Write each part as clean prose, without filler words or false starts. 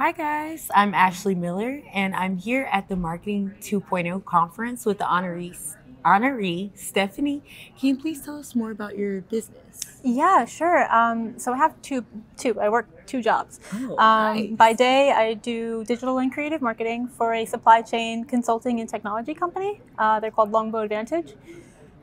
Hi guys, I'm Ashley Miller and I'm here at the Marketing 2.0 conference with the honoree Stephanie. Can you please tell us more about your business? Yeah, sure. So I have two. I work two jobs. Oh, By nice. day, I do digital and creative marketing for a supply chain consulting and technology company. They're called Longbow Advantage.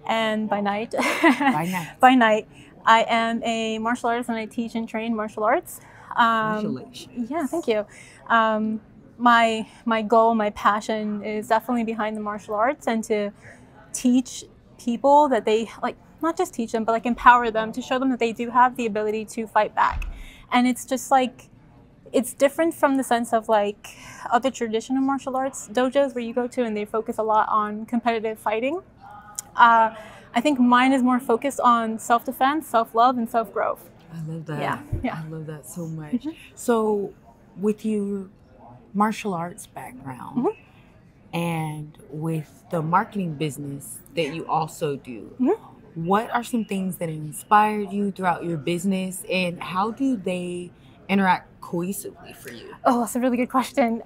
And by night, Bye night. by night, I am a martial artist and I teach and train martial arts. Yeah, Congratulations. thank you. Um, my goal, my passion is definitely behind the martial arts and to teach people that they like not just teach them but like empower them to show them that they do have the ability to fight back. And it's just like it's different from the sense of like other traditional martial arts dojos where you go to and they focus a lot on competitive fighting. I think mine is more focused on self-defense, self-love, and self-growth. I love that. Yeah, yeah. I love that so much. So, with your martial arts background and with the marketing business that you also do, what are some things that inspired you throughout your business and how do they interact cohesively for you? Oh, that's a really good question.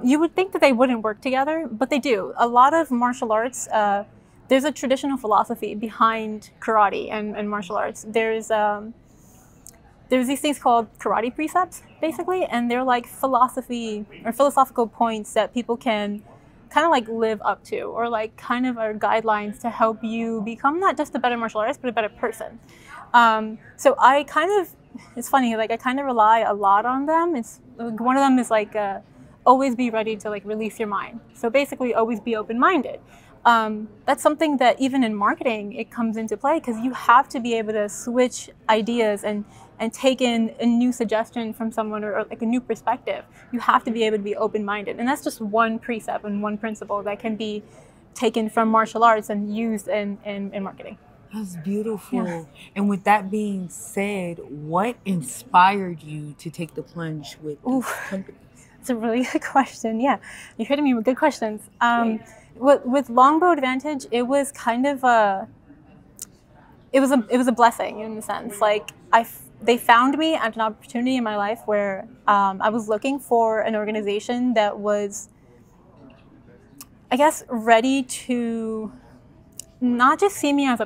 You would think that they wouldn't work together, but they do. A lot of martial arts, there's a traditional philosophy behind karate and martial arts. There's these things called karate precepts, basically, and they're like philosophy or philosophical points that people can kind of like live up to, or like kind of are guidelines to help you become not just a better martial artist, but a better person. So I kind of, it's funny, like I kind of rely a lot on them. It's one of them is like always be ready to like release your mind. So basically, always be open-minded. That's something that even in marketing it comes into play because you have to be able to switch ideas and take in a new suggestion from someone or like a new perspective. You have to be able to be open-minded, and that's just one precept and one principle that can be taken from martial arts and used in marketing. That's beautiful. Yeah. And with that being said, what inspired you to take the plunge with Ooh, these companies? it's a really good question. Yeah, you're hitting me with good questions. With Longbow Advantage, it was kind of it was a blessing in the sense like they found me at an opportunity in my life where I was looking for an organization that was, I guess, ready to not just see me as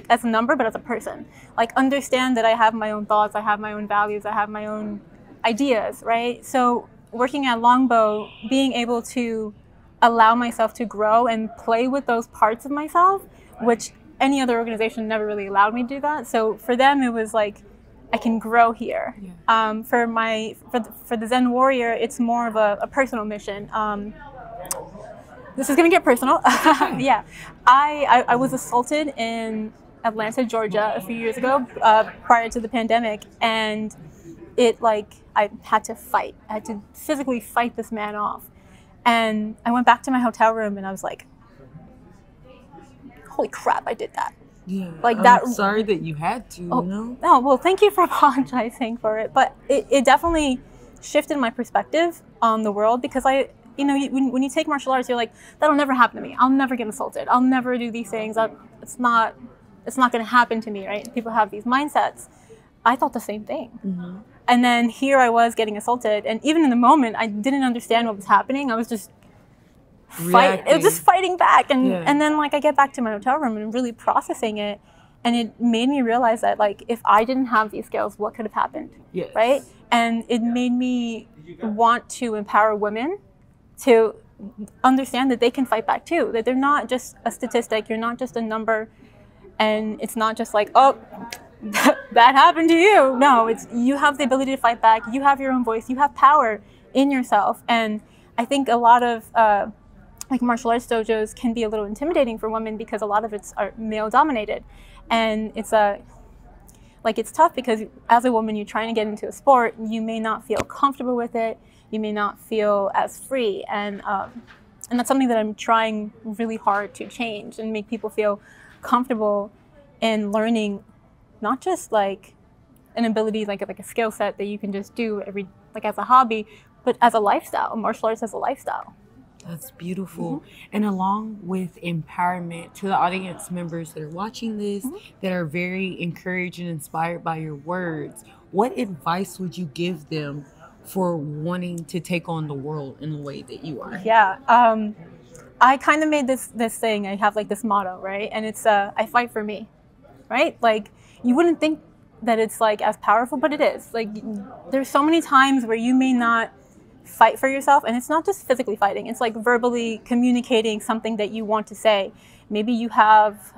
as a number, but as a person. Like understand that I have my own thoughts, I have my own values, I have my own ideas, right? So working at Longbow, being able to allow myself to grow and play with those parts of myself, which any other organization never really allowed me to do that. So for them, it was like I can grow here. Yeah. For the Zen Warrior, it's more of a personal mission. This is gonna get personal. Yeah, I was assaulted in Atlanta, Georgia, a few years ago, prior to the pandemic, and it like I had to fight. I had to physically fight this man off, and I went back to my hotel room and I was like, "Holy crap! I did that." Yeah, Like that. I'm sorry that you had to, Oh, you know? no, well, thank you for apologizing for it. But it definitely shifted my perspective on the world because when you take martial arts, you're like, that'll never happen to me. I'll never get assaulted. I'll never do these things. It's not going to happen to me, right? People have these mindsets. I thought the same thing. And then here I was getting assaulted. And even in the moment, I didn't understand what was happening. I was just it was just fighting back, and then like I get back to my hotel room and really processing it, and it made me realize that like if I didn't have these skills, what could have happened? Yes. Right? And it made me want to empower women to understand that they can fight back too, that they're not just a statistic, you're not just a number, and it's not just like, oh, that happened to you. No, it's you have the ability to fight back, you have your own voice, you have power in yourself. And I think a lot of like martial arts dojos can be a little intimidating for women because a lot of it's are male dominated, and it's it's tough because as a woman you're trying to get into a sport, you may not feel comfortable with it, you may not feel as free, and that's something that I'm trying really hard to change and make people feel comfortable in learning, not just like an ability like a skill set that you can just do as a hobby, but as a lifestyle, martial arts as a lifestyle. That's beautiful. And along with empowerment to the audience members that are watching this, that are very encouraged and inspired by your words, what advice would you give them for wanting to take on the world in the way that you are? Yeah. I kind of made this thing. I have like this motto, right? And it's I fight for me, right? Like you wouldn't think that it's like as powerful, but it is. Like there's so many times where you may not fight for yourself, and it's not just physically fighting. It's like verbally communicating something that you want to say. Maybe you have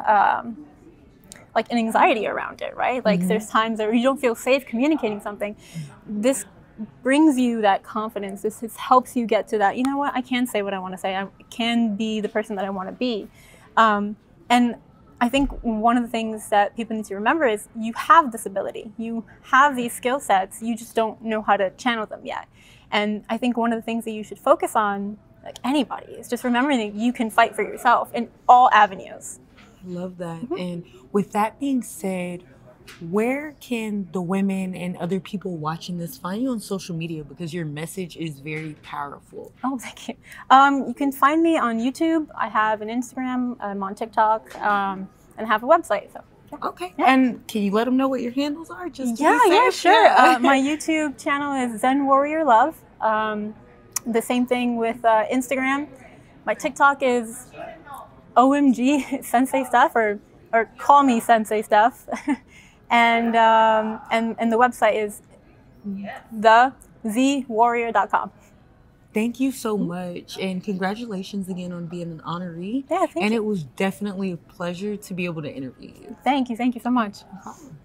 like an anxiety around it, right? Like there's times where you don't feel safe communicating something. This brings you that confidence. This helps you get to that, you know what, I can say what I want to say. I can be the person that I want to be. And I think one of the things that people need to remember is you have this ability. You have these skill sets. You just don't know how to channel them yet. And I think one of the things that you should focus on, like anybody, is just remembering that you can fight for yourself in all avenues. Love that. And with that being said, where can the women and other people watching this find you on social media? Because your message is very powerful. Oh, thank you. You can find me on YouTube. I have an Instagram. I'm on TikTok, and I have a website. So. Okay. Yeah. And can you let them know what your handles are? Just to yeah, sure. My YouTube channel is Zen Warrior Love. The same thing with Instagram. My TikTok is OMG Sensei Stuff, or call me Sensei Stuff. And the website is thewarrior.com. Thank you so much, and congratulations again on being an honoree. Yeah, thank you. And it was definitely a pleasure to be able to interview you. Thank you so much. No problem.